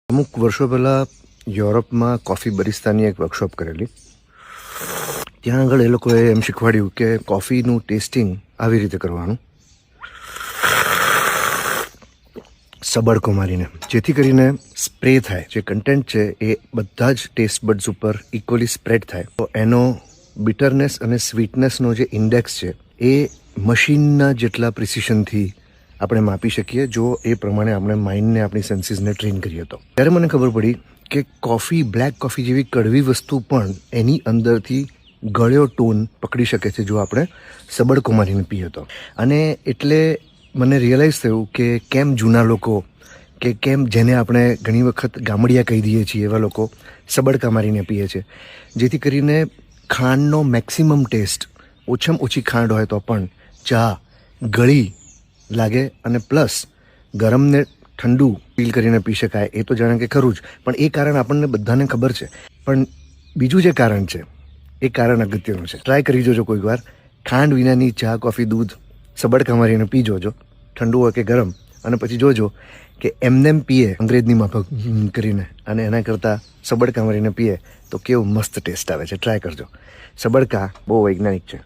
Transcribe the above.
અમુક વર્ષો પહેલાં યુરોપમાં કોફી બરિસ્તાની એક વર્કશોપ કરેલી. ત્યાં આગળ એ લોકોએ એમ શીખવાડ્યું કે કોફીનું ટેસ્ટિંગ આવી રીતે કરવાનું, સબડકો મારીને, જેથી કરીને સ્પ્રે થાય, જે કન્ટેન્ટ છે એ બધા જ ટેસ્ટ બડ્સ ઉપર ઇક્વલી સ્પ્રેડ થાય. તો એનો બિટરનેસ અને સ્વીટનેસનો જે ઇન્ડેક્સ છે એ મશીનના જેટલા પ્રિસિશનથી આપણે માપી શકીએ જો એ પ્રમાણે આપણે માઇન્ડને, આપણી સેન્સીસને ટ્રેન કરીએ. તો ત્યારે મને ખબર પડી કે કોફી, બ્લેક કોફી જેવી કડવી વસ્તુ પણ એની અંદરથી ગળ્યો ટોન પકડી શકે છે જો આપણે સબડકો મારીને પીએ તો. અને એટલે મને રિયલાઇઝ થયું કે કેમ જૂના લોકો, કે કેમ જેને આપણે ઘણી વખત ગામડિયા કહી દઈએ છીએ, એવા લોકો સબડકા મારીને પીએ છે, જેથી કરીને ખાંડનો મેક્સિમમ ટેસ્ટ, ઓછામાં ઓછી ખાંડ હોય તો પણ ચા ગળી લાગે, અને પ્લસ ગરમને ઠંડુ ફીલ કરીને પી શકાય. એ તો જાણે કે ખરું જ, પણ એ કારણ આપણને બધાને ખબર છે. પણ બીજું જે કારણ છે એ કારણ અગત્યનું છે. ટ્રાય કરી જોજો કોઈક વાર. ખાંડ વિનાની ચા, કોફી, દૂધ સબડકા મારીને પી જોજો, ઠંડુ હોય કે ગરમ, અને પછી જોજો કે એમનેમ પીએ અંગ્રેજની માફક કરીને, અને એના કરતાં સબડકા મારીને પીએ તો કેવું મસ્ત ટેસ્ટ આવે છે. ટ્રાય કરજો. સબડકા બહુ વૈજ્ઞાનિક છે.